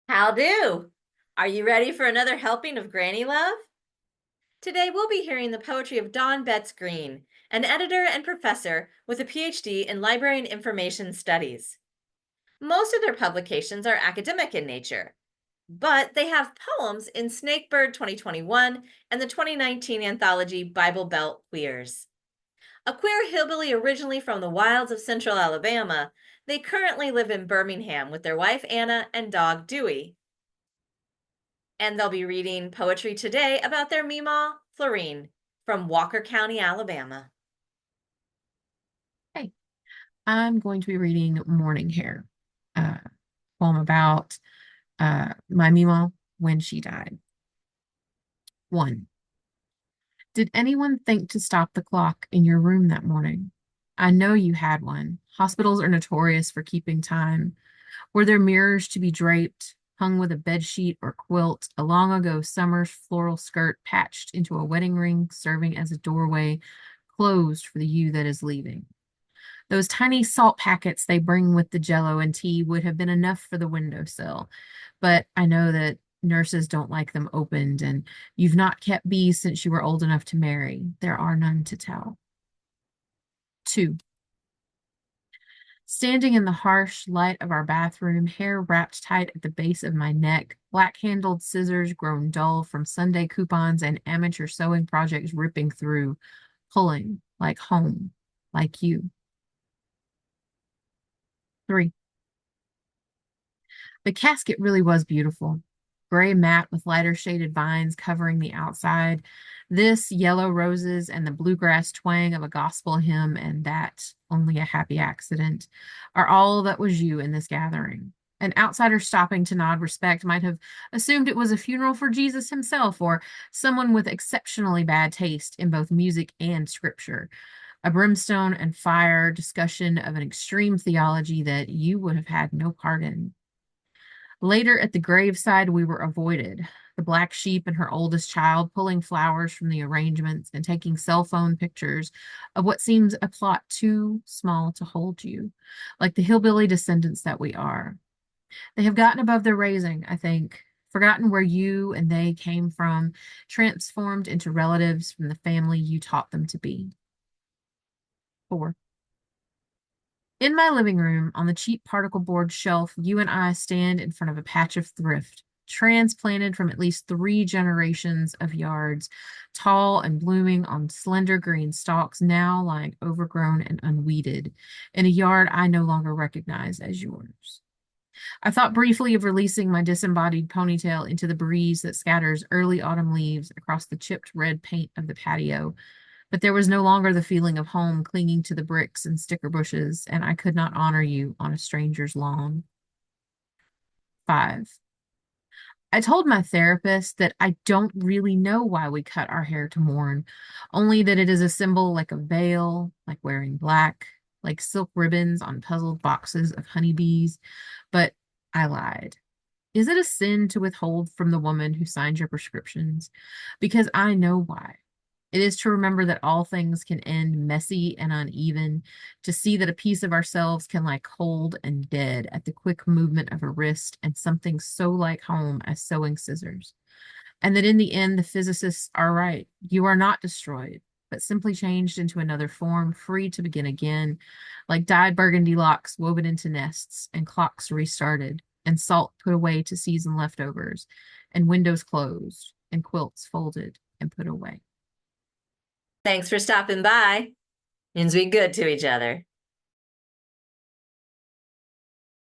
How do? Are you ready for another helping of Granny Love? Today we'll be hearing the poetry of Dawn Betts Green, an editor and professor with a PhD in Library and Information Studies. Most of their publications are academic in nature, but they have poems in Snakebird 2021 and the 2019 anthology Bible Belt Queers. A queer hillbilly originally from the wilds of central Alabama, they currently live in Birmingham with their wife Anna and dog Dewey. And they'll be reading poetry today about their mema, Florene, from Walker County, Alabama. Hey, I'm going to be reading Morning Hair, poem about my Mima when she died. 1. Did anyone think to stop the clock in your room that morning? I know you had one. Hospitals are notorious for keeping time. Were there mirrors to be draped, hung with a bedsheet or quilt, a long ago summer's floral skirt patched into a wedding ring, serving as a doorway, closed for the you that is leaving? Those tiny salt packets they bring with the jello and tea would have been enough for the windowsill. But I know that nurses don't like them opened, and you've not kept bees since you were old enough to marry. There are none to tell. 2. Standing in the harsh light of our bathroom, hair wrapped tight at the base of my neck, black-handled scissors grown dull from Sunday coupons and amateur sewing projects ripping through, pulling like home, like you. 3. The casket really was beautiful. Gray mat with lighter shaded vines covering the outside. This, yellow roses, and the bluegrass twang of a gospel hymn, and that, only a happy accident, are all that was you in this gathering. An outsider stopping to nod respect might have assumed it was a funeral for Jesus himself or someone with exceptionally bad taste in both music and scripture. A brimstone and fire discussion of an extreme theology that you would have had no part in. Later at the graveside, we were avoided. The black sheep and her oldest child pulling flowers from the arrangements and taking cell phone pictures of what seems a plot too small to hold you, like the hillbilly descendants that we are. They have gotten above their raising, I think, forgotten where you and they came from, transformed into relatives from the family you taught them to be. 4. In my living room, on the cheap particle board shelf, you and I stand in front of a patch of thrift, transplanted from at least 3 generations of yards, tall and blooming on slender green stalks, now lying overgrown and unweeded, in a yard I no longer recognize as yours. I thought briefly of releasing my disembodied ponytail into the breeze that scatters early autumn leaves across the chipped red paint of the patio, but there was no longer the feeling of home clinging to the bricks and sticker bushes, and I could not honor you on a stranger's lawn. 5. I told my therapist that I don't really know why we cut our hair to mourn, only that it is a symbol like a veil, like wearing black, like silk ribbons on puzzled boxes of honeybees. But I lied. Is it a sin to withhold from the woman who signed your prescriptions? Because I know why. It is to remember that all things can end messy and uneven, to see that a piece of ourselves can lie cold and dead at the quick movement of a wrist and something so like home as sewing scissors. And that in the end, the physicists are right. You are not destroyed, but simply changed into another form, free to begin again, like dyed burgundy locks woven into nests, and clocks restarted, and salt put away to season leftovers, and windows closed, and quilts folded and put away. Thanks for stopping by. Means we good to each other.